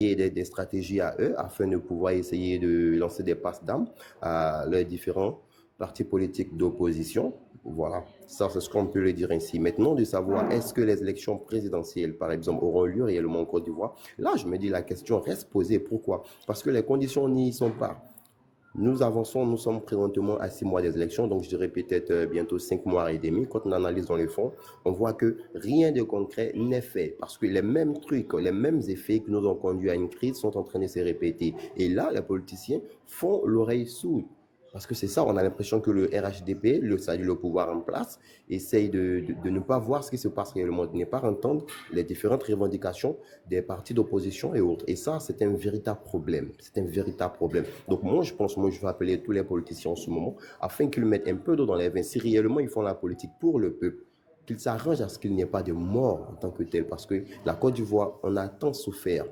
et des stratégies à eux afin de pouvoir essayer de lancer des passes d'armes à leurs différents partis politiques d'opposition. Voilà, ça c'est ce qu'on peut le dire ainsi. Maintenant, de savoir est-ce que les élections présidentielles, par exemple, auront lieu réellement en Côte d'Ivoire, là je me dis la question reste posée. Pourquoi? Parce que les conditions n'y sont pas. Nous avançons, nous sommes présentement à 6 mois des élections, donc je dirais peut-être bientôt 5 mois et demi. Quand on analyse dans les fonds, on voit que rien de concret n'est fait parce que les mêmes trucs, les mêmes effets qui nous ont conduit à une crise sont en train de se répéter. Et là, les politiciens font l'oreille sourde. Parce que c'est ça, on a l'impression que le RHDP, c'est-à-dire le pouvoir en place, essaye de ne pas voir ce qui se passe réellement, de ne pas entendre les différentes revendications des partis d'opposition et autres. Et ça, c'est un véritable problème. C'est un véritable problème. Donc moi, je vais appeler tous les politiciens en ce moment afin qu'ils mettent un peu d'eau dans les vins. Si réellement ils font la politique pour le peuple, qu'ils s'arrangent à ce qu'il n'y ait pas de mort en tant que tel. Parce que la Côte d'Ivoire, on a tant souffert.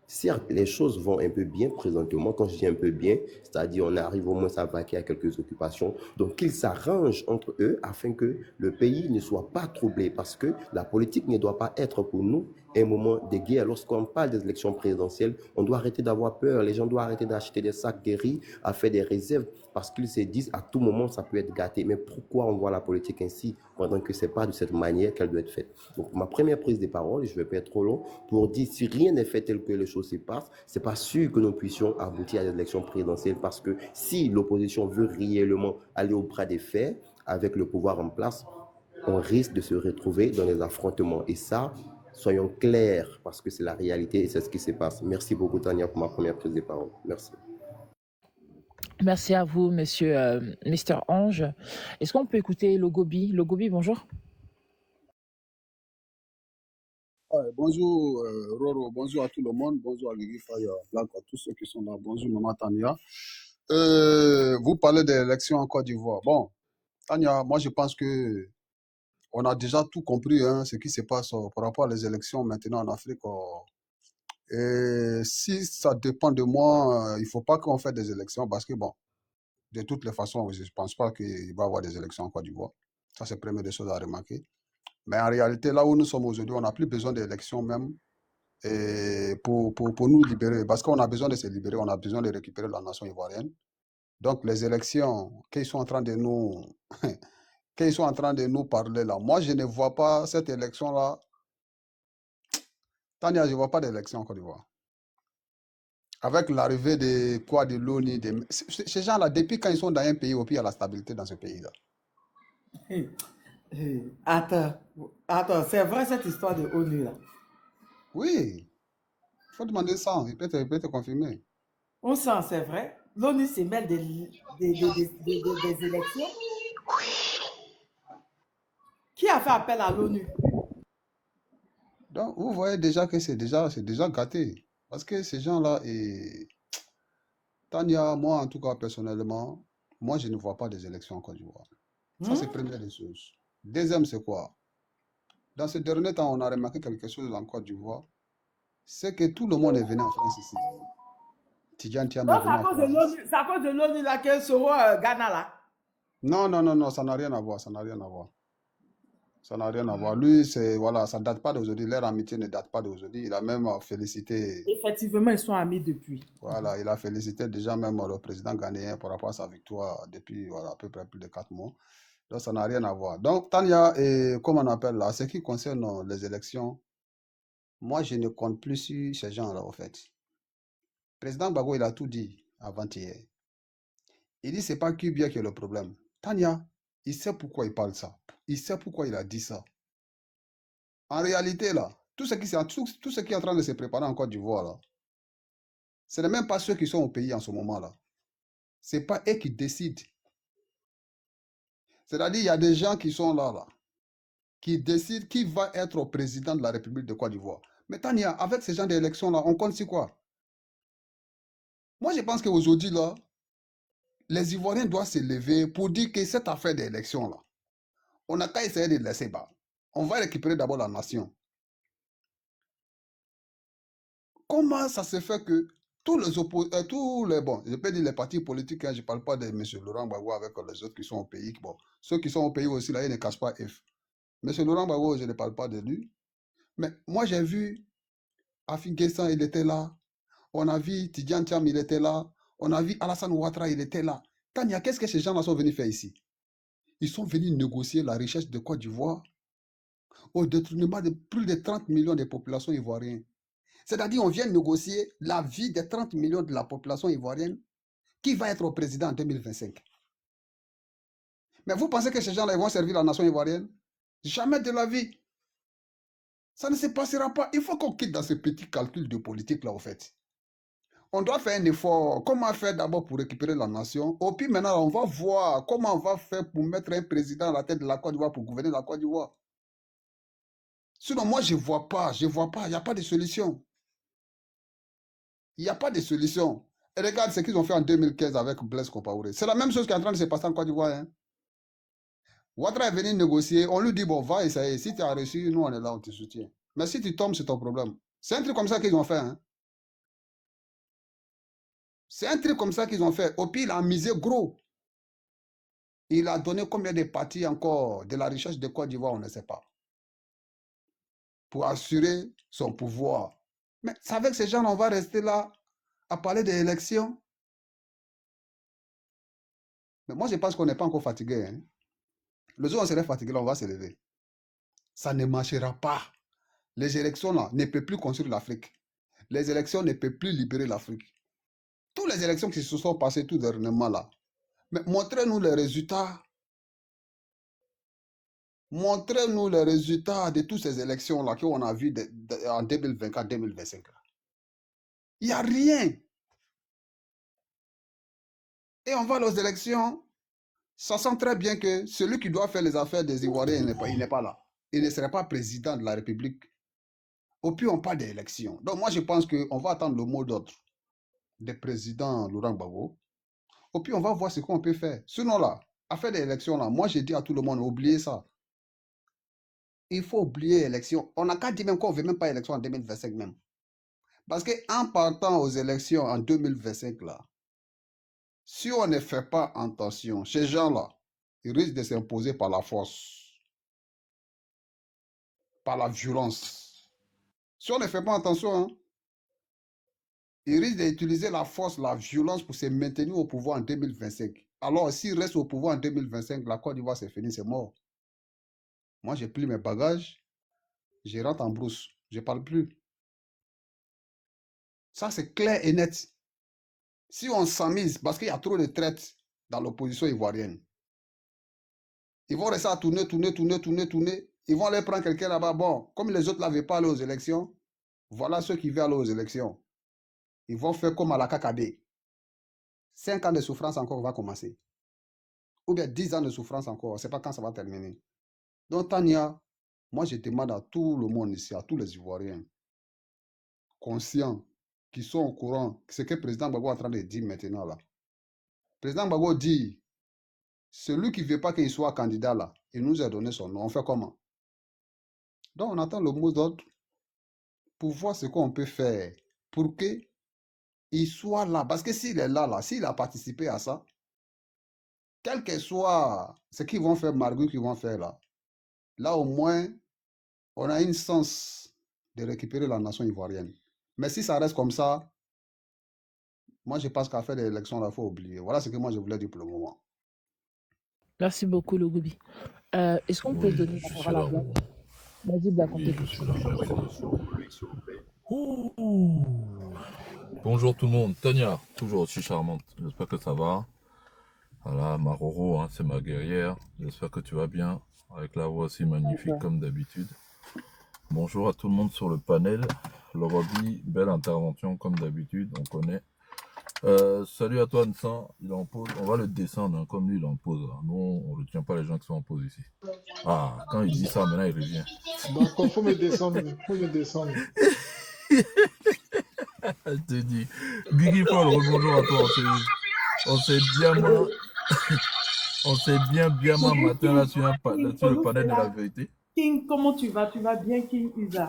Certes, les choses vont un peu bien présentement. Quand je dis un peu bien, c'est-à-dire on arrive au moins à vaquer à quelques occupations. Donc qu'ils s'arrangent entre eux afin que le pays ne soit pas troublé. Parce que la politique ne doit pas être pour nous un moment de guerre. Lorsqu'on parle des élections présidentielles, on doit arrêter d'avoir peur. Les gens doivent arrêter d'acheter des sacs de riz, à faire des réserves, parce qu'ils se disent à tout moment ça peut être gâté. Mais pourquoi on voit la politique ainsi pendant que ce n'est pas de cette manière qu'elle doit être faite? Donc ma première prise de parole, je ne vais pas être trop long, pour dire si rien n'est fait tel que les choses se passent, ce n'est pas sûr que nous puissions aboutir à des élections présidentielles, parce que si l'opposition veut réellement aller au bras des fers avec le pouvoir en place, on risque de se retrouver dans des affrontements. Et ça, soyons clairs, parce que c'est la réalité et c'est ce qui se passe. Merci beaucoup, Tania, pour ma première prise de parole. Merci. Merci à vous, monsieur Mister Ange. Est-ce qu'on peut écouter Logobi? Logobi, bonjour. Ouais, bonjour Roro, bonjour à tout le monde, bonjour à Ligi Fire, Black, à tous ceux qui sont là, bonjour Maman Tania. Vous parlez des élections en Côte d'Ivoire. Bon, Tania, moi je pense que on a déjà tout compris, hein, ce qui se passe par rapport aux élections maintenant en Afrique. Et si ça dépend de moi, il ne faut pas qu'on fasse des élections parce que, bon, de toutes les façons, je ne pense pas qu'il va y avoir des élections en Côte d'Ivoire. Ça, c'est la première des choses à remarquer. Mais en réalité, là où nous sommes aujourd'hui, on n'a plus besoin d'élections même et pour nous libérer. Parce qu'on a besoin de se libérer, on a besoin de récupérer la nation ivoirienne. Donc, les élections qu'ils sont en train de nous, qu'ils sont en train de nous parler là, moi, je ne vois pas cette élection-là. Tania, je ne vois pas d'élection en Côte d'Ivoire. Avec l'arrivée de quoi, de l'ONU, ces gens-là, depuis quand ils sont dans un pays, au pire, il y a la stabilité dans ce pays-là. Hey, attends, attends, c'est vrai cette histoire de ONU là. Oui, il faut demander ça, il peut te confirmer. On sent, c'est vrai. L'ONU se mêle des élections. Qui a fait appel à l'ONU? Donc, vous voyez déjà que c'est déjà gâté. Parce que ces gens-là, et Tania, moi, en tout cas, personnellement, moi, je ne vois pas des élections en Côte d'Ivoire. Ça, c'est Hmm? première des choses. Deuxième, c'est quoi? Dans ce dernier temps, on a remarqué quelque chose en Côte d'Ivoire. C'est que tout le monde est venu en France ici. Tidjane Thiam est Donc venu en France. c'est à cause de l'ONU là qu'elle sera Ghana là. Non, non, non, non, ça n'a rien à voir, ça n'a rien à voir. Ça n'a rien à voir. Lui, c'est, voilà, ça ne date pas d'aujourd'hui. Leur amitié ne date pas d'aujourd'hui. Il a même félicité, Effectivement, ils sont amis depuis. voilà, il a félicité déjà même le président ghanéen par rapport à sa victoire depuis, voilà, à peu près plus de 4 mois. Donc, ça n'a rien à voir. Donc, Tania, et comme on appelle là, ce qui concerne les élections, moi, je ne compte plus sur ces gens-là, en fait. Le président Bago, il a tout dit avant-hier. Il dit, c'est pas Kubia qui est le problème. Tania, il sait pourquoi il parle ça. Il sait pourquoi il a dit ça. En réalité, là, tout ce qui est en train de se préparer en Côte d'Ivoire, là, ce n'est même pas ceux qui sont au pays en ce moment-là. Ce n'est pas eux qui décident. C'est-à-dire, il y a des gens qui sont là, qui décident qui va être président de la République de Côte d'Ivoire. Mais Tania, avec ce genre d'élections-là, on compte sur quoi? Moi, je pense qu'aujourd'hui, là, les Ivoiriens doivent se lever pour dire que cette affaire d'élection-là, on n'a qu'à essayer de laisser bas. On va récupérer d'abord la nation. Comment ça se fait que tous les, bon, je peux dire les partis politiques, hein, je ne parle pas de M. Laurent Gbagbo avec les autres qui sont au pays. Bon, ceux qui sont au pays aussi, là, ils ne cachent pas F. M. Laurent Gbagbo, je ne parle pas de lui. Mais moi, j'ai vu Afi Guessan, il était là. On a vu Tidjane Thiam, il était là. On a vu Alassane Ouattara, il était là. Tania, qu'est-ce que ces gens-là sont venus faire ici? Ils sont venus négocier la richesse de Côte d'Ivoire au détriment de plus de 30 millions de populations ivoiriennes. C'est-à-dire, on vient négocier la vie des 30 millions de la population ivoirienne qui va être au président en 2025. Mais vous pensez que ces gens-là vont servir la nation ivoirienne? Jamais de la vie. Ça ne se passera pas. Il faut qu'on quitte dans ce petit calcul de politique là, au fait. On doit faire un effort. Comment faire d'abord pour récupérer la nation? Au pire, maintenant, on va voir comment on va faire pour mettre un président à la tête de la Côte d'Ivoire pour gouverner la Côte d'Ivoire. Sinon, moi, je ne vois pas. Il n'y a pas de solution. Il n'y a pas de solution. Et regarde ce qu'ils ont fait en 2015 avec Blaise Compaoré. C'est la même chose qui est en train de se passer en Côte d'Ivoire. Hein. Ouattara est venu négocier. On lui dit, bon, va essayer. Si tu as reçu, nous, on est là, on te soutient. Mais si tu tombes, c'est ton problème. C'est un truc comme ça qu'ils ont fait. Hein. C'est un truc comme ça qu'ils ont fait. Au pire, il a misé gros. Il a donné combien de parties encore de la richesse de Côte d'Ivoire, on ne sait pas. Pour assurer son pouvoir. Mais c'est avec ces gens, on va rester là à parler des élections. Mais moi, je pense qu'on n'est pas encore fatigué. Hein. Le jour où on serait fatigué, là, on va se lever. Ça ne marchera pas. Les élections, là, ne peuvent plus construire l'Afrique. Les élections ne peuvent plus libérer l'Afrique. Toutes les élections qui se sont passées tout dernièrement, là, mais montrez-nous les résultats. Montrez-nous les résultats de toutes ces élections-là qu'on a vues en 2024-2025. Il n'y a rien. Et on va aux élections, sachant très bien que celui qui doit faire les affaires des Ivoiriens, il n'est pas là. Il ne serait pas président de la République. Au pire, on parle des élections. Donc moi, je pense qu'on va attendre le mot d'ordre du président Laurent Gbagbo. Au pire, on va voir ce qu'on peut faire. Sinon, là, à faire des élections, là, moi, j'ai dit à tout le monde, oubliez ça. Il faut oublier l'élection. On n'a qu'à dire même qu'on ne veut même pas élection en 2025 même. Parce qu'en partant aux élections en 2025, là, si on ne fait pas attention, ces gens-là, ils risquent de s'imposer par la force, par la violence. Si on ne fait pas attention, hein, ils risquent d'utiliser la force, la violence pour se maintenir au pouvoir en 2025. Alors, s'ils restent au pouvoir en 2025, la Côte d'Ivoire, c'est fini, c'est mort. Moi, j'ai pris mes bagages, je rentre en brousse, je ne parle plus. Ça, c'est clair et net. Si on s'amuse, parce qu'il y a trop de traites dans l'opposition ivoirienne, ils vont rester à tourner. Ils vont aller prendre quelqu'un là-bas. Bon, comme les autres n'avaient pas allé aux élections, voilà ceux qui veulent aller aux élections. Ils vont faire comme à la KKD. 5 ans de souffrance encore va commencer. Ou bien 10 ans de souffrance encore. On ne sait pas quand ça va terminer. Donc, Tania, moi, je demande à tout le monde ici, à tous les Ivoiriens, conscients, qui sont au courant, ce que le président Gbagbo est en train de dire maintenant là. Le président Gbagbo dit, celui qui ne veut pas qu'il soit candidat là, il nous a donné son nom. On fait comment? Donc, on attend le mot d'ordre pour voir ce qu'on peut faire pour qu'il soit là. Parce que s'il est là, s'il a participé à ça, quel que soit ce qu'ils vont faire, Margot, qu'ils vont faire là au moins, on a une chance de récupérer la nation ivoirienne. Mais si ça reste comme ça, moi je pense qu'à faire des élections, il faut oublier. Voilà ce que moi je voulais dire pour le moment. Merci beaucoup, Logobi. Est-ce qu'on peut Oui, donner je la suis parole à là. Blaise? Vas-y, Blaise, Oui, je suis là. Merci. Ouh. Bonjour tout le monde. Tania, toujours aussi charmante. J'espère que ça va. Voilà, Maroro, hein, c'est ma guerrière. J'espère que tu vas bien. Avec la voix aussi magnifique comme d'habitude. Bonjour à tout le monde sur le panel. Lorobi, belle intervention comme d'habitude, on connaît. Salut à toi Nsan, il est en pause. On va le descendre, hein, comme lui il est en pause. Là. Nous, on ne retient pas les gens qui sont en pause ici. Ah, quand il dit ça, maintenant il revient. Donc, il faut me descendre. Je te dis. Guigui Paul, rebonjour à toi. On s'est bien matin là sur le panel de la vérité. King, comment tu vas? Tu vas bien, King Isa?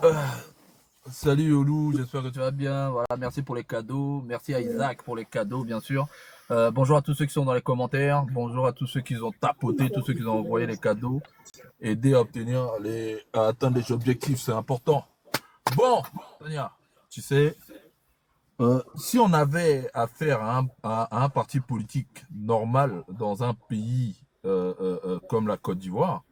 Salut Olou, j'espère que tu vas bien. Voilà, merci pour les cadeaux. Merci à Isaac pour les cadeaux, bien sûr. Bonjour à tous ceux qui sont dans les commentaires. Bonjour à tous ceux qui ont tapoté, tous ceux qui ont envoyé les cadeaux. Aider à atteindre les objectifs, c'est important. Bon, Tania, tu sais, Si on avait affaire à un parti politique normal dans un pays comme la Côte d'Ivoire,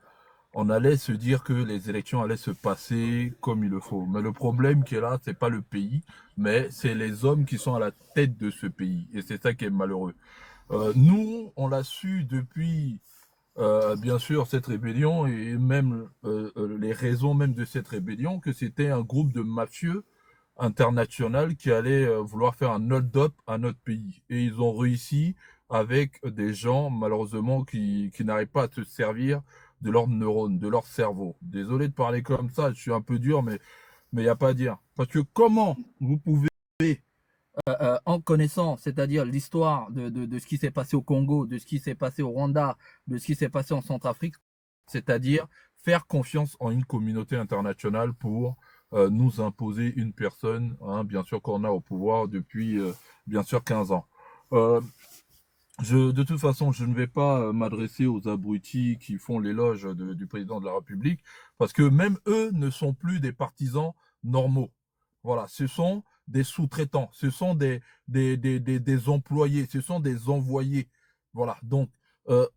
on allait se dire que les élections allaient se passer comme il le faut. Mais le problème qui est là, c'est pas le pays, mais c'est les hommes qui sont à la tête de ce pays. Et c'est ça qui est malheureux. Nous, on l'a su depuis, bien sûr, cette rébellion et même les raisons même de cette rébellion, que c'était un groupe de mafieux international qui allait vouloir faire un hold-up à notre pays. Et ils ont réussi avec des gens, malheureusement, qui n'arrivent pas à se servir de leurs neurones, de leur cerveau. Désolé de parler comme ça, je suis un peu dur, mais il n'y a pas à dire. Parce que comment vous pouvez, en connaissant, c'est-à-dire l'histoire de ce qui s'est passé au Congo, de ce qui s'est passé au Rwanda, de ce qui s'est passé en Centrafrique, c'est-à-dire faire confiance en une communauté internationale pour nous imposer une personne, hein, bien sûr qu'on a au pouvoir depuis, bien sûr, 15 ans. De toute façon, je ne vais pas m'adresser aux abrutis qui font l'éloge du président de la République, parce que même eux ne sont plus des partisans normaux. Voilà, ce sont des sous-traitants, ce sont des employés, ce sont des envoyés. Voilà, donc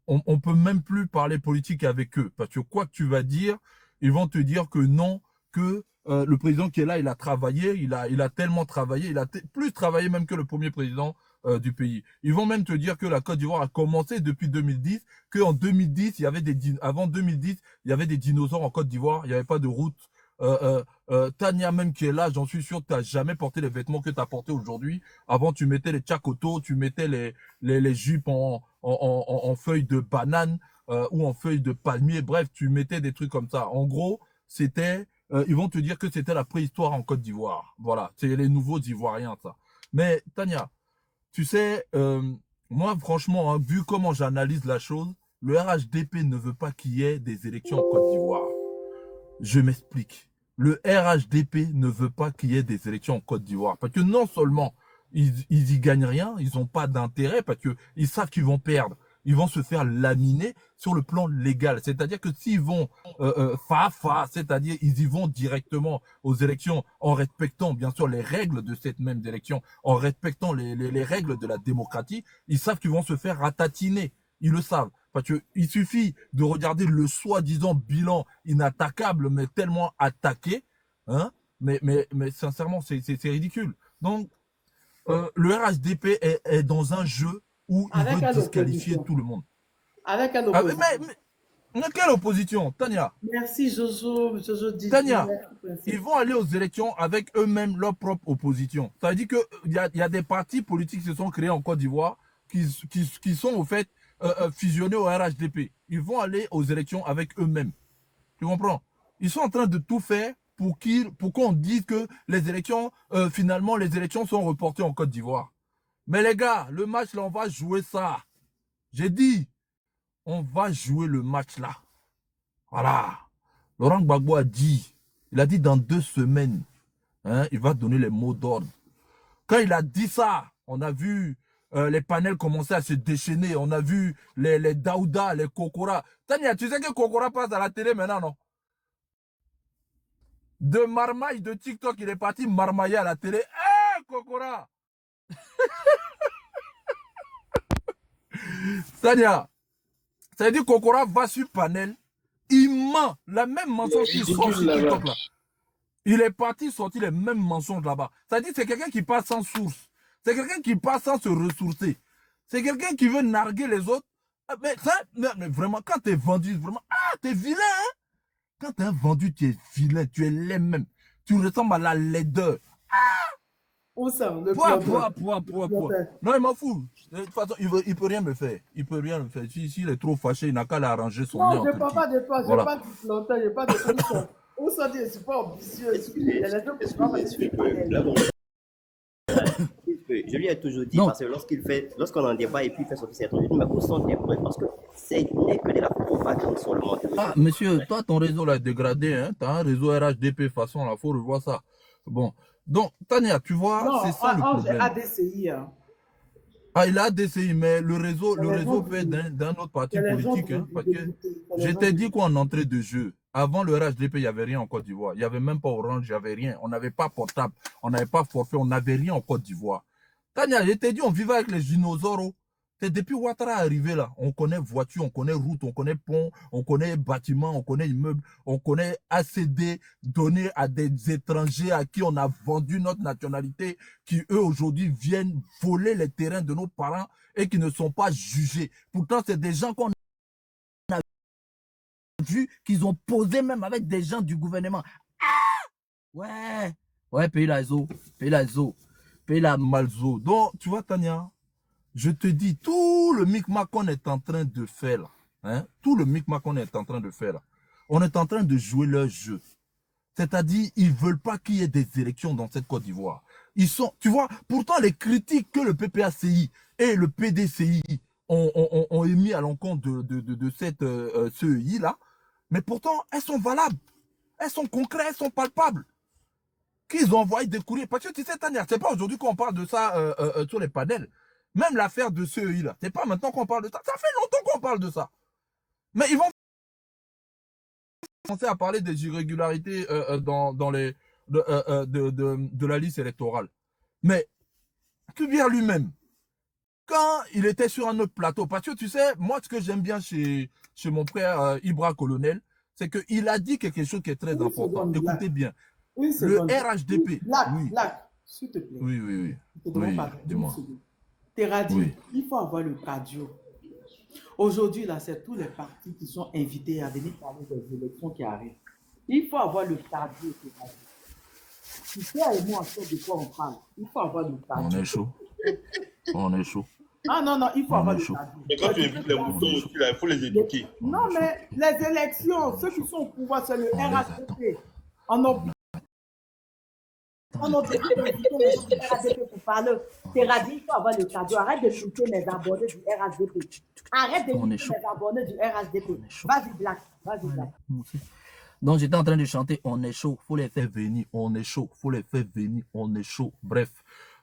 on peut même plus parler politique avec eux, parce que quoi que tu vas dire, ils vont te dire que non, que le président qui est là, il a travaillé, il a tellement travaillé, il a plus travaillé même que le premier président du pays. Ils vont même te dire que la Côte d'Ivoire a commencé depuis 2010, qu'en 2010, avant 2010, il y avait des dinosaures en Côte d'Ivoire, il n'y avait pas de route. Tania même qui est là, j'en suis sûr que tu n'as jamais porté les vêtements que tu as portés aujourd'hui. Avant, tu mettais les tchakotos, tu mettais les jupes en feuilles de banane ou en feuilles de palmier. Bref, tu mettais des trucs comme ça. En gros, c'était... ils vont te dire que c'était la préhistoire en Côte d'Ivoire. Voilà, c'est les nouveaux Ivoiriens, ça. Mais Tania, tu sais, moi, franchement, hein, vu comment j'analyse la chose, le RHDP ne veut pas qu'il y ait des élections en Côte d'Ivoire. Je m'explique. Le RHDP ne veut pas qu'il y ait des élections en Côte d'Ivoire. Parce que non seulement ils y gagnent rien, ils n'ont pas d'intérêt, parce qu'ils savent qu'ils vont perdre. Ils vont se faire laminer sur le plan légal. C'est-à-dire que s'ils vont c'est-à-dire ils y vont directement aux élections en respectant bien sûr les règles de cette même élection, en respectant les règles de la démocratie, ils savent qu'ils vont se faire ratatiner. Ils le savent. Parce qu'il suffit de regarder le soi-disant bilan inattaquable, mais tellement attaqué. Hein, mais sincèrement, c'est ridicule. Donc, le RHDP est dans un jeu où il Avec veut un disqualifier opposition. tout le monde. Avec un Ah, opposition. mais quelle opposition, Tania? Merci Jojo dit. Tania, Merci. ils vont aller aux élections avec eux-mêmes leur propre opposition. Ça veut dire qu'il y a des partis politiques qui se sont créés en Côte d'Ivoire qui sont au fait fusionnés au RHDP. Ils vont aller aux élections avec eux-mêmes. Tu comprends? Ils sont en train de tout faire pour qu'on dise que les élections, finalement, les élections sont reportées en Côte d'Ivoire. Mais les gars, le match là, on va jouer ça. J'ai dit, on va jouer le match là. Voilà. Laurent Gbagbo a dit, il a dit dans 2 semaines, hein, il va donner les mots d'ordre. Quand il a dit ça, on a vu les panels commencer à se déchaîner. On a vu les Daouda, les Kokora. Tania, tu sais que Kokora passe à la télé maintenant, non? De marmaille de TikTok, il est parti marmailler à la télé. Eh, Kokora! Tania, ça veut dire que Kokora va sur panel, il ment la même mensonge qu'il sort sur TikTok là. Il est parti sortir les mêmes mensonges là-bas. Ça veut dire que c'est quelqu'un qui passe sans source. C'est quelqu'un qui passe sans se ressourcer. C'est quelqu'un qui veut narguer les autres. Mais, ça, mais vraiment, quand tu es vendu, vraiment, t'es vilain, hein? Quand tu es vendu, tu es vilain, tu es laid même. Tu ressembles à la laideur. Où ça? Le Poids. planteur. Non, il m'en fout. De toute façon, il peut rien me faire. Il peut rien me faire. S'il est trop fâché, il n'a qu'à l'arranger son nez Non, en je ne parle Turquie. pas de toi, je Voilà. parle du planteur, je parle de où ça. Où ça dit, c'est pas ambitieux. Je lui ai toujours dit, Non. parce que lorsqu'on en débat et puis il fait sortir ses trucs, mais où sont tes preuves? Parce que c'est n'est que de la propagande seulement. Ah, monsieur, toi, ton réseau l'a dégradé, hein. T'as un réseau RHDP façon, là, faut revoir ça. Bon. Donc, Tania, tu vois, Non, c'est ça le problème. ADCI. Hein. Ah, il a DCI, mais le réseau C'est les peut gens être d'un autre parti C'est les gens politique, hein. Parce que députés. C'est les je gens t'ai dit quoi en entrée de jeu? Avant le RHDP, il n'y avait rien en Côte d'Ivoire. Il n'y avait même pas Orange, il n'y avait rien. On n'avait pas portable, on n'avait pas forfait, on n'avait rien en Côte d'Ivoire. Tania, je t'ai dit, on vivait avec les dinosaures. C'est depuis Ouattara arrivé là. On connaît voiture, on connaît route, on connaît pont, on connaît bâtiment, on connaît immeuble, on connaît ACD donné à des étrangers à qui on a vendu notre nationalité, qui eux aujourd'hui viennent voler les terrains de nos parents et qui ne sont pas jugés. Pourtant, c'est des gens qu'on a vu, qu'ils ont posé même avec des gens du gouvernement. Ouais, ouais, pays la zo, pays la zo, pays la malzo. Donc, tu vois, Tania, je te dis, tout le micmac qu'on est en train de faire là, hein, tout le micmac qu'on est en train de faire là, on est en train de jouer leur jeu. C'est-à-dire, ils veulent pas qu'il y ait des élections dans cette Côte d'Ivoire. Ils sont, tu vois, pourtant les critiques que le PPACI et le PDCI ont émis à l'encontre de cette CEI là, mais pourtant, elles sont valables, elles sont concrètes, elles sont palpables. Qu'ils ont envoyé des courriers. Parce que tu sais, Tania, c'est pas aujourd'hui qu'on parle de ça sur les panels. Même l'affaire de CEI là, c'est pas maintenant qu'on parle de ça. Ça fait longtemps qu'on parle de ça. Mais ils vont commencer à parler des irrégularités dans les de la liste électorale. Mais Kubier lui-même, quand il était sur un autre plateau, parce que tu sais, moi ce que j'aime bien chez mon frère Ibra Colonel, c'est qu'il a dit quelque chose qui est très important. Écoutez bien. Le RHDP. Black, s'il te plaît. Oui. Oui, dis-moi. Teradi, Oui. il faut avoir le cardio. Aujourd'hui, là, c'est tous les partis qui sont invités à venir parler des élections qui arrivent. Il faut avoir le cardio, Teradi. Tu sais, et moi, on sait de quoi on parle. Il faut avoir le cardio. On est chaud. On est chaud. Ah non, il faut On avoir est le chaud. cardio. Mais quand tu invites les moutons aussi, là, il faut les éduquer. Non, mais les élections, ceux qui sont au pouvoir, c'est le RHDP. On a décidé d'inviter les gens du RHDP pour parler. Teradi, il faut avoir le cardio. Arrête de shooter mes abonnés du RHDP. Arrête de shooter mes abonnés du RHDP. Vas-y, Black. Vas-y, Black. Donc, j'étais en train de chanter « On est chaud, faut les faire venir, on est chaud, faut les faire venir, on est chaud ». Bref.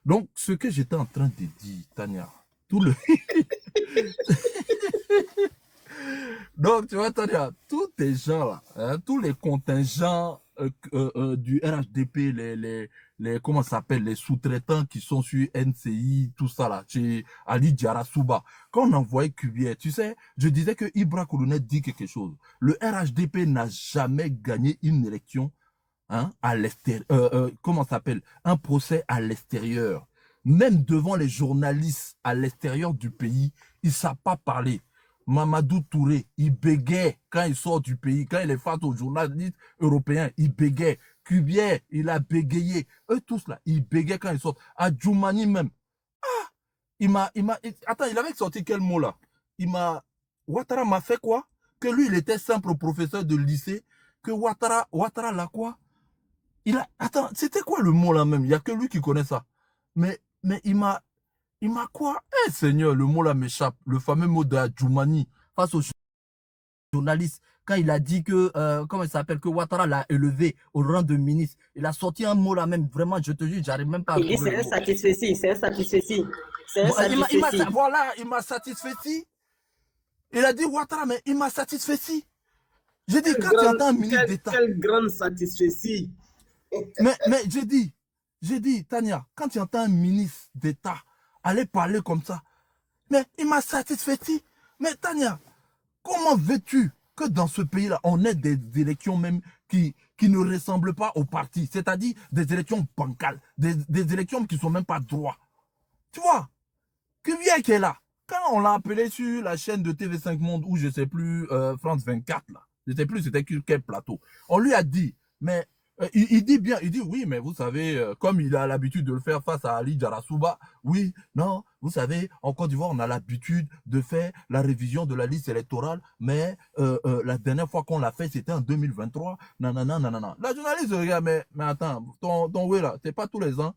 Donc, ce que j'étais en train de dire, Tania, tout le... Donc, tu vois, Tania, tous ces gens-là, hein, tous les contingents du RHDP, comment ça s'appelle, les sous-traitants qui sont sur NCI, tout ça là, chez Ali Diarra-Souba. Quand on envoyait Kubier, tu sais, je disais que Ibra Colonel dit quelque chose. Le RHDP n'a jamais gagné une élection, hein, à l'extérieur, comment ça s'appelle, un procès à l'extérieur. Même devant les journalistes à l'extérieur du pays, ils ne savent pas parler. Mamadou Touré, il bégait quand il sort du pays, quand il est face aux journalistes européens, il bégait. Kubier, il a bégayé. Eux tous là, ils bégaient quand ils sortent. Adjoumani même. Ah, attends, il avait sorti quel mot là? Ouattara m'a fait quoi? Que lui, il était simple professeur de lycée. Que Ouattara là quoi? Attends, c'était quoi le mot là même? Il n'y a que lui qui connaît ça. Mais il m'a quoi? Eh Seigneur, le mot là m'échappe. Le fameux mot de Adjoumani face aux journalistes. Quand il a dit que, comment il s'appelle, que Ouattara l'a élevé au rang de ministre. Il a sorti un mot là même. Vraiment, je te jure, j'arrive même pas à trouver. C'est un satisfait, c'est un satisfait. Voilà, il m'a satisfait. Il a dit Ouattara, mais il m'a satisfait. J'ai dit, quand tu entends un ministre d'État. Quelle grande satisfait. Mais j'ai dit, Tania, quand tu entends un ministre d'État aller parler comme ça, mais il m'a satisfait. Mais Tania, comment veux-tu que dans ce pays-là, on ait des élections même qui ne ressemblent pas au parti, c'est-à-dire des élections bancales, des élections qui ne sont même pas droits. Tu vois, Kubier qui est là, quand on l'a appelé sur la chaîne de TV5 Monde, ou je ne sais plus, France 24, là, je ne sais plus c'était quel plateau, on lui a dit, mais il dit bien, il dit oui, mais vous savez, comme il a l'habitude de le faire face à Ali Diarra-Souba, oui, non, vous savez, en Côte d'Ivoire, on a l'habitude de faire la révision de la liste électorale, mais la dernière fois qu'on l'a fait, c'était en 2023, nanana. La journaliste regarde, mais attends, ton ouais là, c'est pas tous les ans.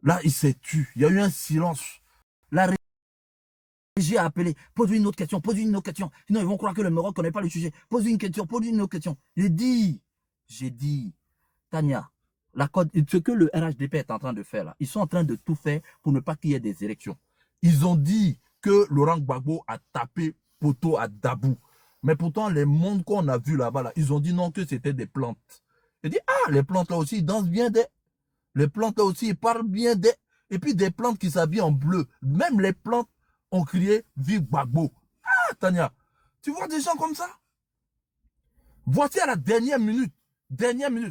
Là, il s'est tu, il y a eu un silence. La régie a appelé, pose-lui une autre question, sinon ils vont croire que le Maroc ne connaît pas le sujet, pose-lui une autre question. J'ai dit, Tania, ce que le RHDP est en train de faire là, ils sont en train de tout faire pour ne pas qu'il y ait des élections. Ils ont dit que Laurent Gbagbo a tapé poteau à Dabou. Mais pourtant, les mondes qu'on a vus là-bas, là, ils ont dit non, que c'était des plantes. Ils dit ah, les plantes là aussi, ils dansent bien des. Les plantes là aussi, ils parlent bien des. Et puis des plantes qui s'habillent en bleu. Même les plantes ont crié vive Gbagbo. Ah, Tania, tu vois des gens comme ça? Voici à la dernière minute,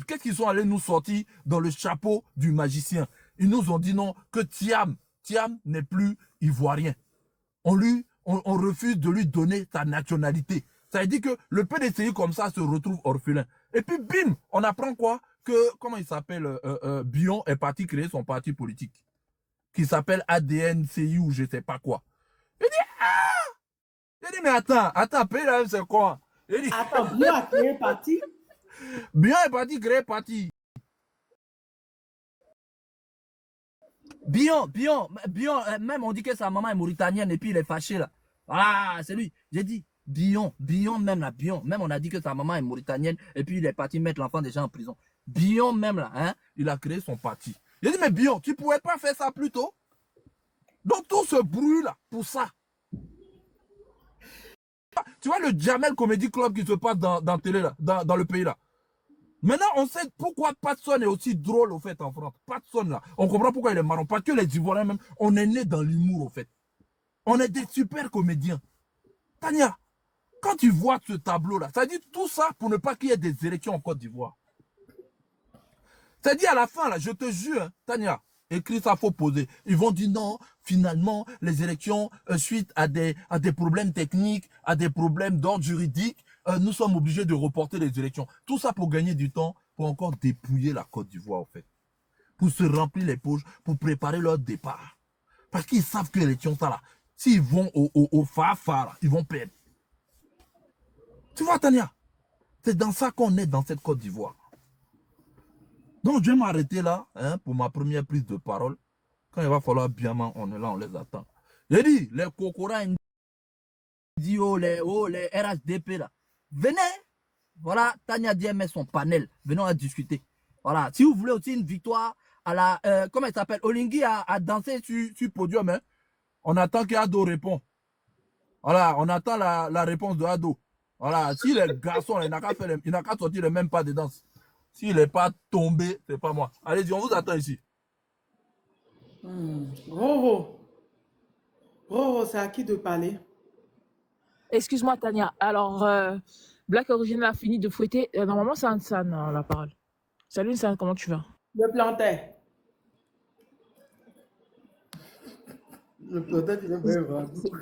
qu'est-ce qu'ils sont allés nous sortir dans le chapeau du magicien? Ils nous ont dit non, que Thiam n'est plus ivoirien. On refuse de lui donner sa nationalité. Ça veut dire que le PDCI comme ça se retrouve orphelin. Et puis bim, on apprend quoi? Que, comment il s'appelle, Bion est parti créer son parti politique. Qui s'appelle ADNCI ou je sais pas quoi. Il dit, ah! Il dit, mais attends, PLM c'est quoi? Il dit, Attends, Bion a créé parti? Bion est parti créer parti. Bion, même on dit que sa maman est mauritanienne et puis il est fâché là. Ah, c'est lui. J'ai dit, Bion même là, même on a dit que sa maman est mauritanienne et puis il est parti mettre l'enfant déjà en prison. Bion même là, hein, il a créé son parti. J'ai dit, mais Bion, tu pouvais pas faire ça plus tôt? Donc tout ce bruit là, pour ça. Tu vois le Jamel Comedy Club qui se passe dans télé là, dans le pays là. Maintenant, on sait pourquoi Patson est aussi drôle au fait en France. Patson là, on comprend pourquoi il est marrant. Parce que les Ivoiriens même, on est né dans l'humour au fait. On est des super comédiens. Tania, quand tu vois ce tableau là, ça dit tout ça pour ne pas qu'il y ait des élections en Côte d'Ivoire. Ça dit à la fin là, je te jure, hein, Tania, écrit ça, faut poser. Ils vont dire non, finalement, les élections, suite à des problèmes techniques, à des problèmes d'ordre juridique, nous sommes obligés de reporter les élections. Tout ça pour gagner du temps, pour encore dépouiller la Côte d'Ivoire, en fait. Pour se remplir les poches, pour préparer leur départ. Parce qu'ils savent que l'élection, ça là, s'ils vont au phare, ils vont perdre. Tu vois, Tania, c'est dans ça qu'on est dans cette Côte d'Ivoire. Donc, je vais m'arrêter là, hein, pour ma première prise de parole. Quand il va falloir bien, on est là, on les attend. J'ai dit, les Kokora, les RHDP là, venez. Voilà, Tania Diem met son panel. Venons à discuter. Voilà, si vous voulez aussi une victoire à la, comment elle s'appelle, Olingui a dansé sur podium, hein. On attend qu'Ado répond. Voilà, on attend la réponse de Ado. Voilà, si les garçons, il n'a qu'à sortir le même pas de danse. S'il n'est pas tombé, c'est pas moi. Allez-y, on vous attend ici. Roro, c'est à qui de parler? Excuse-moi, Tania. Alors, Black Original a fini de fouetter. Normalement, c'est Ansan, la parole. Salut, Ansan, comment tu vas? Le plantais. Le planteur, tu veux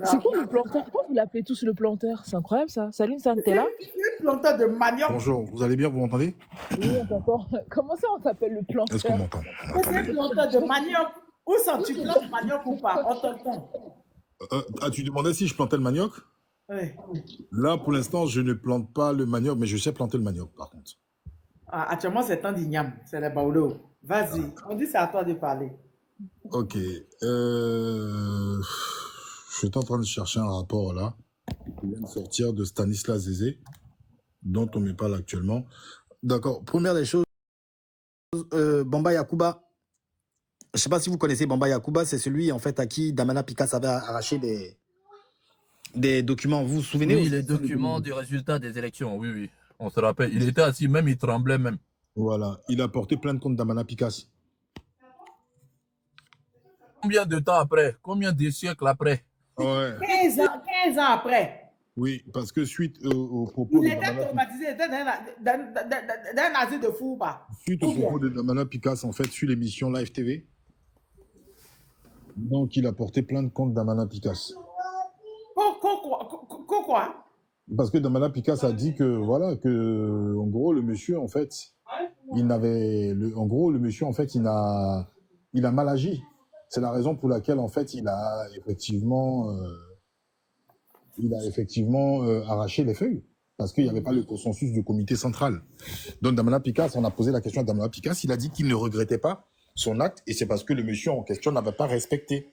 C'est quoi le planteur? Pourquoi vous l'appelez tous le planteur? C'est incroyable ça. Salut, Ansan, t'es là? Le planteur de manioc. Bonjour, vous allez bien, vous m'entendez? Oui, on t'entend. Comment ça, on t'appelle le planteur? Est-ce qu'on m'entend? C'est le planteur de manioc. Où sens-tu plantes manioc ou pas? On t'entend. Tu demandais si je plantais le manioc? Oui. Là, pour l'instant, je ne plante pas le manioc, mais je sais planter le manioc, par contre. Actuellement, c'est temps d'igname. C'est les baoulos. Vas-y, on dit c'est à toi de parler. Ok. Je suis en train de chercher un rapport, là, qui vient de sortir de Stanislas Zézé, dont on me parle actuellement. D'accord. Première des choses, Bamba Yakuba. Je ne sais pas si vous connaissez Bamba Yakuba, c'est celui, en fait, à qui Damana Picasso avait arraché des documents. Vous vous souvenez? Oui, les documents du résultat des élections, oui, oui. On se rappelle. Il était assis même, il tremblait même. Voilà. Il a porté plainte contre Damana Picasso. Combien de temps après? Combien de siècles après? Ouais. 15 ans après. Oui, parce que suite aux propos Il de était Damana traumatisé, il était d'un asile de fou, pas. Suite aux propos de Damana Picasso, en fait, sur l'émission Live TV. Donc, il a porté plainte contre Damana Picasso. Quoi? Parce que Damana Picasso a dit que, voilà, que, en gros, le monsieur, en fait, il a mal agi. C'est la raison pour laquelle, en fait, il a effectivement arraché les feuilles. Parce qu'il n'y avait pas le consensus du comité central. Donc, Damana Picasso, on a posé la question à Damana Picasso, il a dit qu'il ne regrettait pas son acte, et c'est parce que le monsieur en question n'avait pas respecté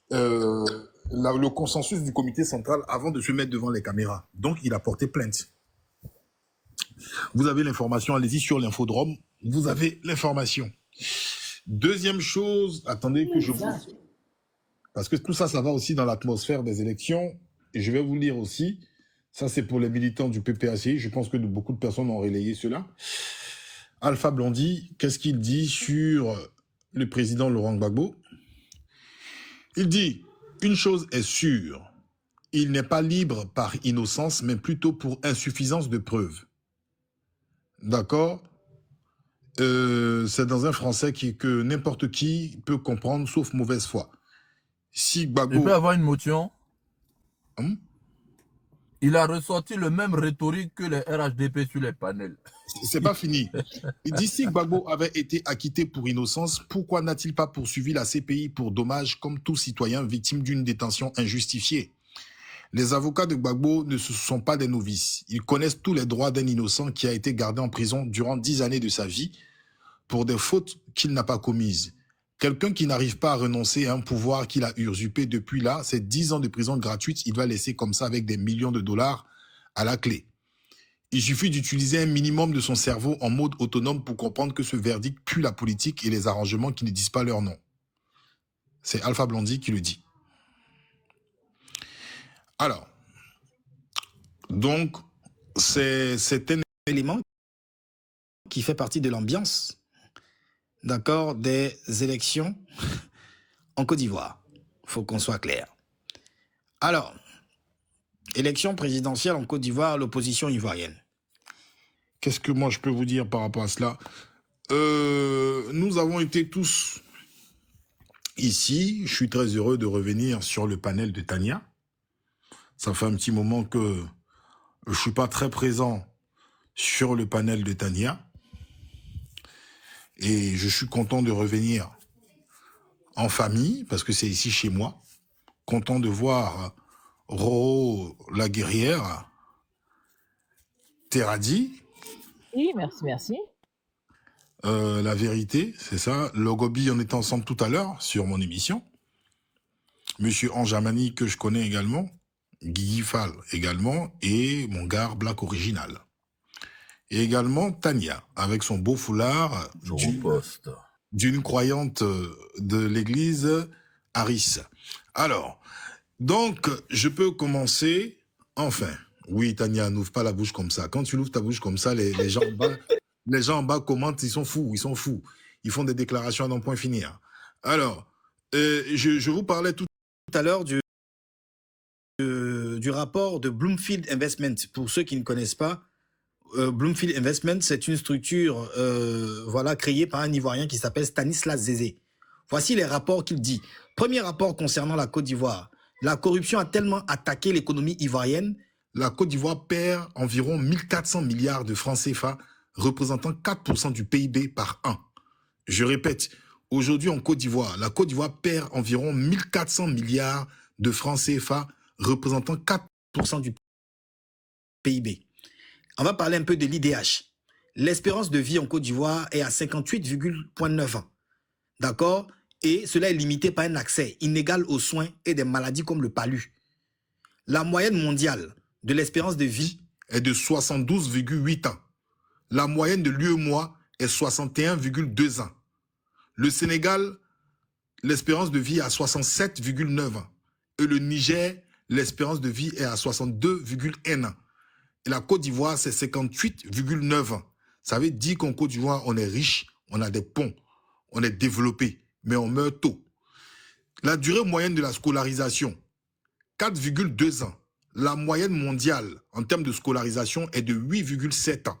le consensus du comité central avant de se mettre devant les caméras. Donc, il a porté plainte. Vous avez l'information, allez-y sur l'infodrome, vous avez l'information. Deuxième chose, attendez que je vous... Parce que tout ça, ça va aussi dans l'atmosphère des élections, et je vais vous lire aussi Ça, c'est pour les militants du PPACI. Je pense que beaucoup de personnes ont relayé cela. Alpha Blondy, qu'est-ce qu'il dit sur le président Laurent Gbagbo? Il dit, une chose est sûre, il n'est pas libre par innocence, mais plutôt pour insuffisance de preuves. D'accord? C'est dans un français que n'importe qui peut comprendre, sauf mauvaise foi. Si Gbagbo... Il peut avoir une motion. Hum? Il a ressorti le même rhétorique que les RHDP sur les panels. C'est pas fini. Il dit si Gbagbo avait été acquitté pour innocence, pourquoi n'a-t-il pas poursuivi la CPI pour dommages comme tout citoyen victime d'une détention injustifiée? Les avocats de Gbagbo ne sont pas des novices. Ils connaissent tous les droits d'un innocent qui a été gardé en prison durant 10 années de sa vie pour des fautes qu'il n'a pas commises. Quelqu'un qui n'arrive pas à renoncer à un pouvoir qu'il a usurpé depuis là, c'est 10 ans de prison gratuite, il va laisser comme ça avec des millions de dollars à la clé. Il suffit d'utiliser un minimum de son cerveau en mode autonome pour comprendre que ce verdict pue la politique et les arrangements qui ne disent pas leur nom. C'est Alpha Blondy qui le dit. Alors, donc, c'est un élément qui fait partie de l'ambiance, d'accord, des élections en Côte d'Ivoire. Il faut qu'on soit clair. Alors, élection présidentielle en Côte d'Ivoire, l'opposition ivoirienne. Qu'est-ce que moi je peux vous dire par rapport à cela? Nous avons été tous ici. Je suis très heureux de revenir sur le panel de Tania. Ça fait un petit moment que je suis pas très présent sur le panel de Tania. Et je suis content de revenir en famille, parce que c'est ici chez moi. Content de voir Roro la guerrière, Teradi. Oui, merci, merci. La vérité, c'est ça. Logobi, on était ensemble tout à l'heure sur mon émission. Monsieur Anjamani, que je connais également. Guy Fall également. Et mon gars Black Original. Et également Tania, avec son beau foulard d'une croyante de l'église Harris. Alors, donc, je peux commencer, enfin. Oui, Tania, n'ouvre pas la bouche comme ça. Quand tu ouvres ta bouche comme ça, les gens en bas commentent, ils sont fous. Ils font des déclarations à non point finir. Alors, je vous parlais tout à l'heure du rapport de Bloomfield Investment. Pour ceux qui ne connaissent pas, Bloomfield Investment, c'est une structure créée par un Ivoirien qui s'appelle Stanislas Zézé. Voici les rapports qu'il dit. Premier rapport concernant la Côte d'Ivoire. La corruption a tellement attaqué l'économie ivoirienne, la Côte d'Ivoire perd environ 1400 milliards de francs CFA, représentant 4% du PIB par an. Je répète, aujourd'hui en Côte d'Ivoire, la Côte d'Ivoire perd environ 1400 milliards de francs CFA, représentant 4% du PIB. On va parler un peu de l'IDH. L'espérance de vie en Côte d'Ivoire est à 58,9 ans. D'accord? Et cela est limité par un accès inégal aux soins et des maladies comme le palu. La moyenne mondiale de l'espérance de vie est de 72,8 ans. La moyenne de l'UEMOA est 61,2 ans. Le Sénégal, l'espérance de vie est à 67,9 ans. Et le Niger, l'espérance de vie est à 62,1 ans. Et la Côte d'Ivoire, c'est 58,9 ans. Ça veut dire qu'en Côte d'Ivoire, on est riche, on a des ponts, on est développé, mais on meurt tôt. La durée moyenne de la scolarisation, 4,2 ans. La moyenne mondiale en termes de scolarisation est de 8,7 ans.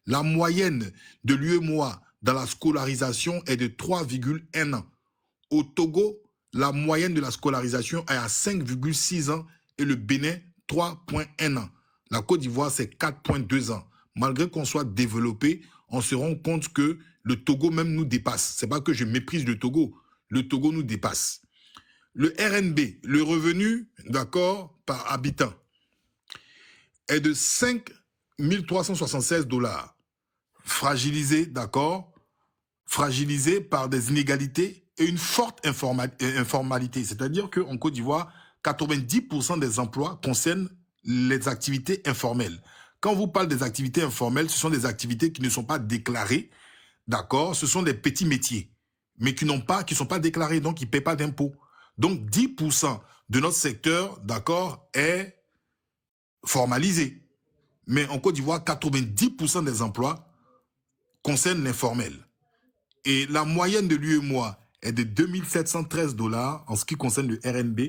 La moyenne de l'UEMOA dans la scolarisation est de 3,1 ans. Au Togo, la moyenne de la scolarisation est à 5,6 ans et le Bénin, 3,1 ans. La Côte d'Ivoire, c'est 4,2 ans. Malgré qu'on soit développé, on se rend compte que le Togo même nous dépasse. C'est pas que je méprise le Togo nous dépasse. Le RNB, le revenu, d'accord, par habitant, est de 5 376 $. Fragilisé, d'accord, fragilisé par des inégalités et une forte informalité. C'est-à-dire qu'en Côte d'Ivoire, 90% des emplois concernent les activités informelles. Quand vous parlez des activités informelles, ce sont des activités qui ne sont pas déclarées, d'accord, ce sont des petits métiers, mais qui ne sont pas déclarés, donc qui ne paient pas d'impôts. Donc 10% de notre secteur, d'accord, est formalisés. Mais en Côte d'Ivoire, 90% des emplois concernent l'informel. Et la moyenne de l'UEMOA est de 2713 $ en ce qui concerne le RNB,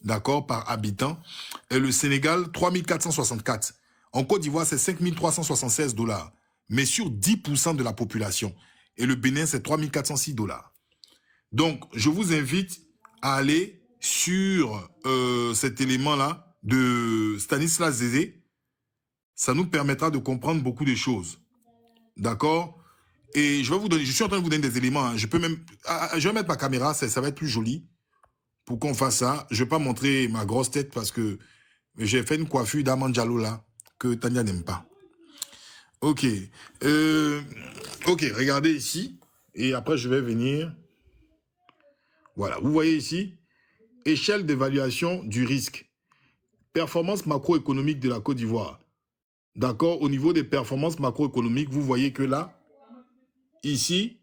d'accord, par habitant. Et le Sénégal, 3464. En Côte d'Ivoire, c'est 5376 $, mais sur 10% de la population. Et le Bénin, c'est 3406 $. Donc, je vous invite à aller sur cet élément-là de Stanislas Zézé. Ça nous permettra de comprendre beaucoup de choses. D'accord? Et je vais vous donner, je suis en train de vous donner des éléments. Hein. Je vais mettre ma caméra, ça va être plus joli pour qu'on fasse ça. Je ne vais pas montrer ma grosse tête parce que j'ai fait une coiffure d'Amandjalo là que Tania n'aime pas. Ok. Ok, regardez ici. Et après, je vais venir. Voilà, vous voyez ici, échelle d'évaluation du risque. Performance macroéconomique de la Côte d'Ivoire. D'accord, au niveau des performances macroéconomiques, vous voyez que là, ici,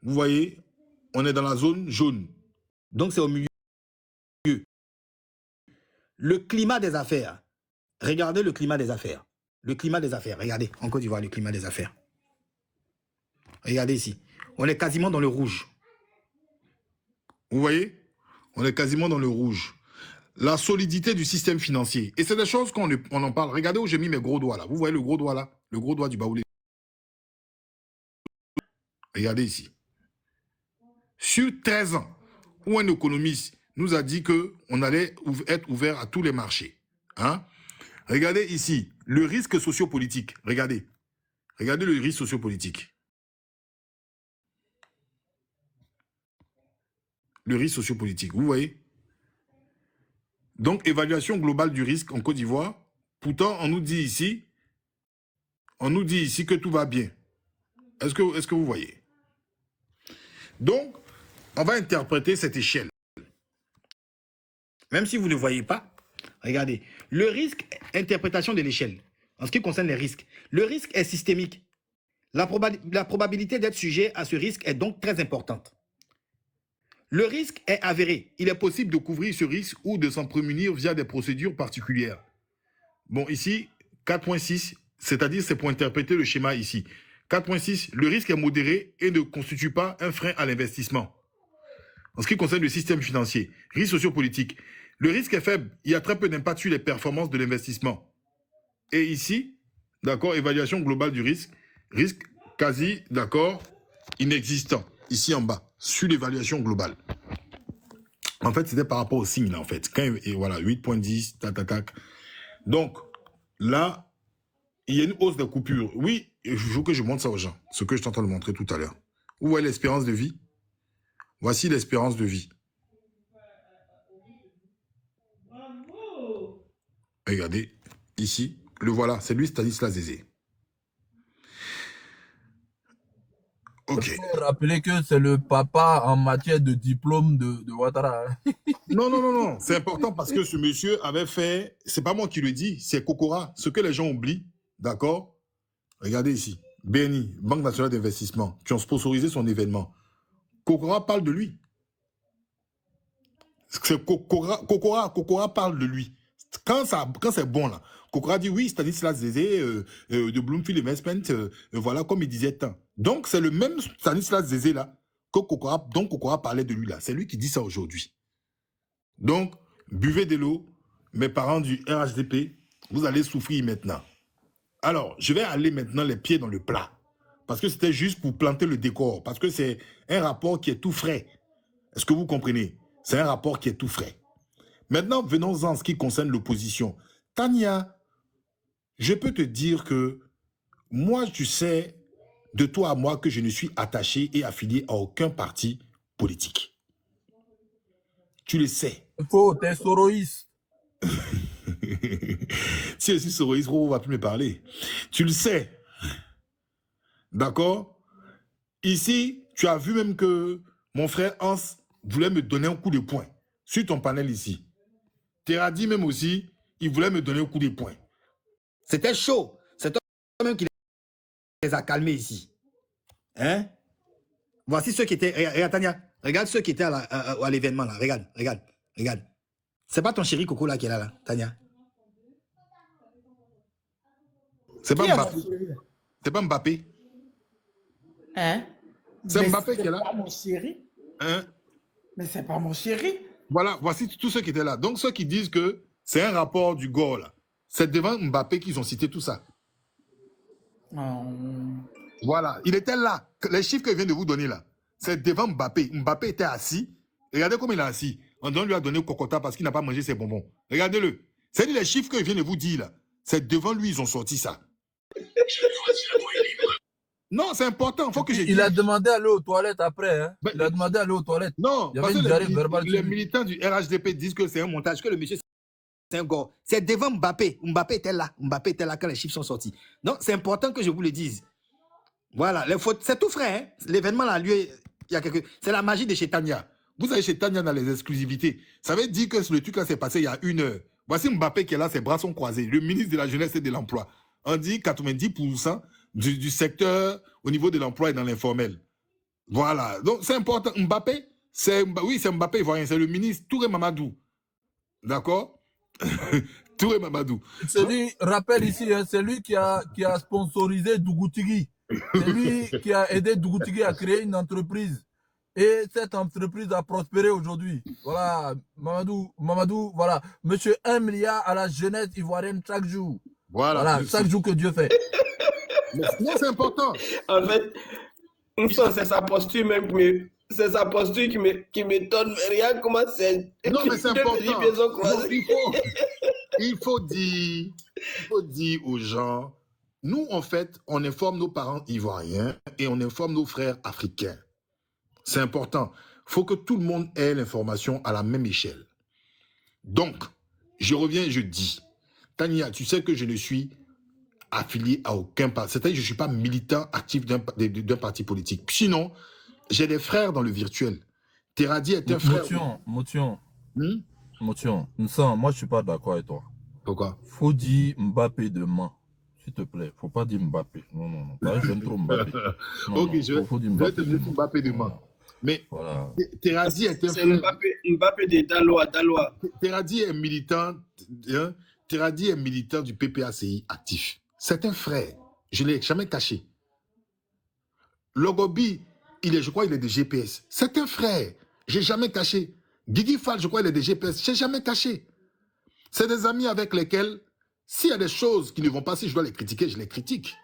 vous voyez, on est dans la zone jaune. Donc, c'est au milieu. Le climat des affaires. Regardez le climat des affaires. Le climat des affaires. Regardez, en Côte d'Ivoire, le climat des affaires. Regardez ici. On est quasiment dans le rouge. Vous voyez? On est quasiment dans le rouge. La solidité du système financier. Et c'est des choses qu'on en parle. Regardez où j'ai mis mes gros doigts là. Vous voyez le gros doigt là? Le gros doigt du baoulé. Regardez ici. Sur 13 ans, où un économiste nous a dit qu'on allait être ouvert à tous les marchés. Hein? Regardez ici, le risque sociopolitique. Regardez. Regardez le risque sociopolitique. Le risque sociopolitique, vous voyez? Donc, évaluation globale du risque en Côte d'Ivoire. Pourtant, on nous dit ici que tout va bien. Est-ce que vous voyez? Donc, on va interpréter cette échelle. Même si vous ne voyez pas, regardez. Le risque, interprétation de l'échelle. En ce qui concerne les risques. Le risque est systémique. La probabilité d'être sujet à ce risque est donc très importante. Le risque est avéré. Il est possible de couvrir ce risque ou de s'en prémunir via des procédures particulières. Bon, ici, 4.6, c'est-à-dire c'est pour interpréter le schéma ici. 4.6, le risque est modéré et ne constitue pas un frein à l'investissement. En ce qui concerne le système financier, risque sociopolitique, le risque est faible. Il y a très peu d'impact sur les performances de l'investissement. Et ici, d'accord, évaluation globale du risque, risque quasi, d'accord, inexistant. Ici en bas, sur l'évaluation globale. En fait, c'était par rapport au signe, là, en fait. Et voilà, 8.10, tac, tac, tac. Donc, là, il y a une hausse des coupures. Oui, il faut que je montre ça aux gens, ce que je suis en train de montrer tout à l'heure. Vous voyez l'espérance de vie? Voici l'espérance de vie. Regardez, ici, le voilà, c'est lui Stanislas Zézé. Ok. Il faut rappeler que c'est le papa en matière de diplôme de Ouattara. Non. C'est important parce que ce monsieur avait fait, c'est pas moi qui le dis, c'est Kokora. Ce que les gens oublient, d'accord? Regardez ici. BNI, Banque nationale d'investissement, qui ont sponsorisé son événement. Kokora parle de lui. Kokora parle de lui. Quand c'est bon, là, Kokora dit oui, Stanislas Zézé de Bloomfield Investment, voilà, comme il disait tant. Donc, c'est le même Stanislas Zézé, là, dont Kokora parlait de lui, là. C'est lui qui dit ça aujourd'hui. Donc, buvez de l'eau, mes parents du RHDP, vous allez souffrir maintenant. Alors, je vais aller maintenant les pieds dans le plat. Parce que c'était juste pour planter le décor. Parce que c'est un rapport qui est tout frais. Est-ce que vous comprenez? C'est un rapport qui est tout frais. Maintenant, venons-en en ce qui concerne l'opposition. Tania, je peux te dire que moi, tu sais, de toi à moi, que je ne suis attaché et affilié à aucun parti politique. Tu le sais. Faux, t'es soroïste. Si je suis soroïste, on ne va plus me parler. Tu le sais. D'accord? Ici, tu as vu même que mon frère Hans voulait me donner un coup de poing sur ton panel ici. Teradi même aussi, il voulait me donner un coup de poing. C'était chaud. C'est toi-même qui les a calmés ici. Hein? Voici ceux qui étaient... Regarde, Tania. Regarde ceux qui étaient à l'événement, là. Regarde. C'est pas ton chéri Coco, là, qui est là, Tania. C'est pas Qui est Mbappé. mon chéri? C'est pas Mbappé. Hein? C'est Mais Mbappé qui est c'est là. pas mon chéri. Hein? Mais c'est pas mon chéri. Voilà, voici tous ceux qui étaient là. Donc, ceux qui disent que c'est un rapport du GOR, là, c'est devant Mbappé qu'ils ont cité tout ça. Voilà, il était là. Les chiffres que je viens de vous donner là, c'est devant Mbappé. Mbappé était assis. Regardez comment il est assis. On lui a donné Cocota parce qu'il n'a pas mangé ses bonbons. Regardez-le. C'est les chiffres que je viens de vous dire là. C'est devant lui, ils ont sorti ça. Non, c'est important. Faut que je Il a demandé à aller aux toilettes après. Hein. Ben, Il a demandé à aller aux toilettes. Non, Il y parce avait que une diarrhée verbale. les militants du RHDP disent que c'est un montage, que le monsieur c'est un GOR. C'est devant Mbappé. Mbappé était là. Mbappé était là quand les chiffres sont sortis. Donc, c'est important que je vous le dise. Voilà, c'est tout frais. Hein. L'événement a lieu, il y a quelques... C'est la magie de chez Tania. Vous savez, chez Tania, dans les exclusivités, ça veut dire que le truc là s'est passé il y a 1 heure. Voici Mbappé qui est là, ses bras sont croisés. Le ministre de la Jeunesse et de l'Emploi. On dit 90% du secteur au niveau de l'emploi et dans l'informel. Voilà. Donc, c'est important. Mbappé, oui, c'est Mbappé ivoirien. C'est le ministre Touré Mamadou. D'accord? Touré Mamadou. C'est lui, rappelle ici, hein, c'est lui qui a sponsorisé Dougoutigui. C'est lui qui a aidé Dougoutigui à créer une entreprise. Et cette entreprise a prospéré aujourd'hui. Voilà, Mamadou, voilà. Monsieur 1 milliard à la jeunesse ivoirienne chaque jour. Voilà, chaque jour que Dieu fait. Non, c'est important. En fait, c'est sa posture même c'est sa posture qui m'étonne. Mais regarde comment c'est. Non, mais c'est important. Non, il faut dire aux gens, nous, en fait, on informe nos parents ivoiriens et on informe nos frères africains. C'est important. Il faut que tout le monde ait l'information à la même échelle. Donc, je reviens et je dis, Tania, tu sais que je ne suis affilié à aucun parti. C'est-à-dire que je ne suis pas militant actif d'un parti politique. Sinon, j'ai des frères dans le virtuel. Teradi est un frère. Motion. Moi, je ne suis pas d'accord avec toi. Pourquoi? Faut dire Mbappé demain. S'il te plaît, faut pas dire Mbappé. Non. J'aime trop Mbappé. Ok, je vais te dire Mbappé demain. Mais voilà. Teradi est un frère. Mbappé de Daloa. Teradi est militant. Teradi est militant du PPACI actif. C'est un frère. Je ne l'ai jamais caché. Logobi, je crois qu'il est de GPS. C'est un frère. Je n'ai jamais caché. Guigui Fall, je crois qu'il est de GPS. Je n'ai jamais caché. C'est des amis avec lesquels, s'il y a des choses qui ne vont pas, si je dois les critiquer, je les critique.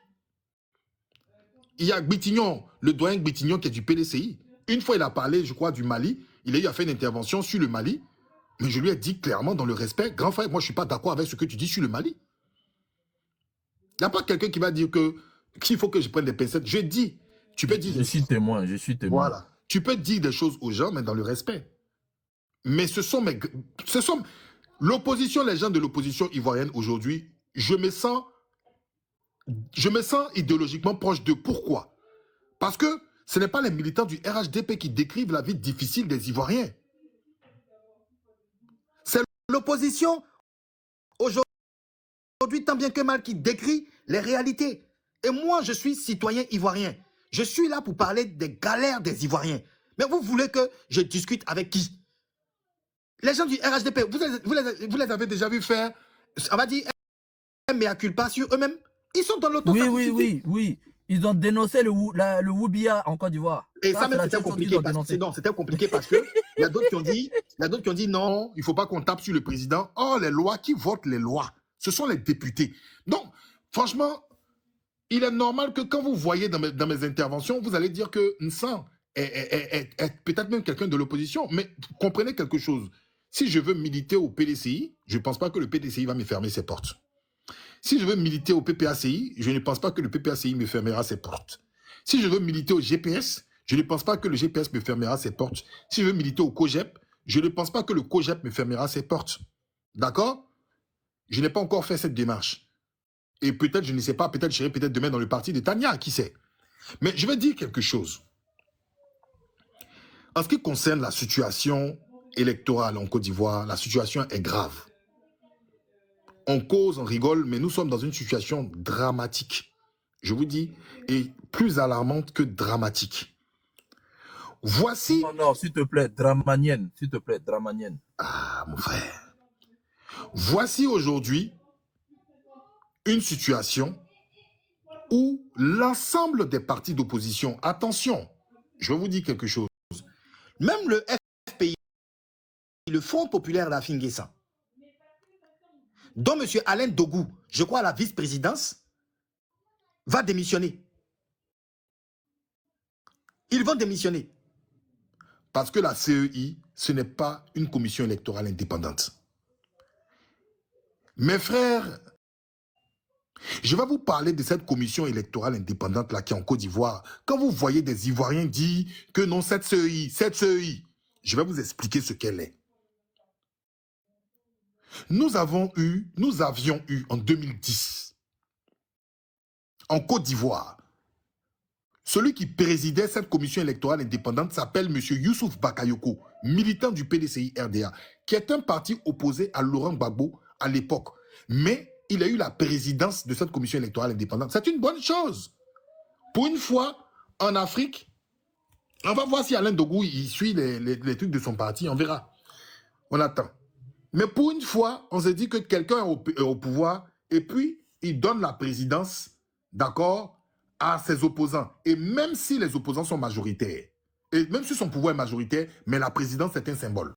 Il y a Gbitignon, le doyen Gbitignon qui est du PDCI. Une fois, il a parlé, je crois, du Mali. Il a fait une intervention sur le Mali. Mais je lui ai dit clairement, dans le respect, grand frère, moi, je ne suis pas d'accord avec ce que tu dis sur le Mali. Il n'y a pas quelqu'un qui va dire qu'il faut que je prenne des pincettes. Je dis, tu peux dire... Je suis témoin. Voilà. Tu peux dire des choses aux gens, mais dans le respect. Mais ce sont l'opposition, les gens de l'opposition ivoirienne aujourd'hui, je me sens idéologiquement proche d'eux. Pourquoi? Parce que ce n'est pas les militants du RHDP qui décrivent la vie difficile des Ivoiriens. C'est l'opposition aujourd'hui, tant bien que mal, qui décrit les réalités. Et moi, je suis citoyen ivoirien. Je suis là pour parler des galères des Ivoiriens. Mais vous voulez que je discute avec qui? Les gens du RHDP, vous les avez déjà vus faire, on va dire, un mea culpa sur eux-mêmes. Ils sont dans l'autosatisfaction. Oui. Ils ont dénoncé le Woubia en Côte d'Ivoire. Et ça même, c'était compliqué. C'était compliqué parce que il y a d'autres qui ont dit non, il ne faut pas qu'on tape sur le président. Oh, les lois, qui votent les lois? Ce sont les députés. Donc, franchement, il est normal que quand vous voyez dans mes interventions, vous allez dire que Nsan est peut-être même quelqu'un de l'opposition. Mais comprenez quelque chose. Si je veux militer au PDCI, je ne pense pas que le PDCI va me fermer ses portes. Si je veux militer au PPACI, je ne pense pas que le PPACI me fermera ses portes. Si je veux militer au GPS, je ne pense pas que le GPS me fermera ses portes. Si je veux militer au COGEP, je ne pense pas que le COGEP me fermera ses portes. D'accord? Je n'ai pas encore fait cette démarche. Et peut-être, je ne sais pas, peut-être j'irai peut-être demain dans le parti de Tania, qui sait. Mais je vais dire quelque chose. En ce qui concerne la situation électorale en Côte d'Ivoire, la situation est grave. On cause, on rigole, mais nous sommes dans une situation dramatique. Je vous dis, et plus alarmante que dramatique. Voici... Non, s'il te plaît, dramanienne. S'il te plaît, dramanienne. Ah, mon frère. Voici aujourd'hui une situation où l'ensemble des partis d'opposition, attention, je vais vous dire quelque chose, Même le FPI, le Front populaire d'Afingessa, dont M. Alain Dogou, je crois à la vice-présidence, va démissionner. Ils vont démissionner. parce que la CEI, ce n'est pas une commission électorale indépendante. Mes frères, je vais vous parler de cette commission électorale indépendante là qui est en Côte d'Ivoire. Quand vous voyez des Ivoiriens dire que non, cette CEI, je vais vous expliquer ce qu'elle est. Nous avions eu en 2010, en Côte d'Ivoire, celui qui présidait cette commission électorale indépendante s'appelle M. Youssouf Bakayoko, militant du PDCI-RDA, qui est un parti opposé à Laurent Gbagbo à l'époque. Mais il a eu la présidence de cette commission électorale indépendante. C'est une bonne chose. Pour une fois, en Afrique, on va voir si Alain Dogou il suit les trucs de son parti, on verra. On attend. Mais pour une fois, on se dit que quelqu'un est au pouvoir et puis il donne la présidence, d'accord, à ses opposants. Et même si les opposants sont majoritaires, et même si son pouvoir est majoritaire, mais la présidence est un symbole.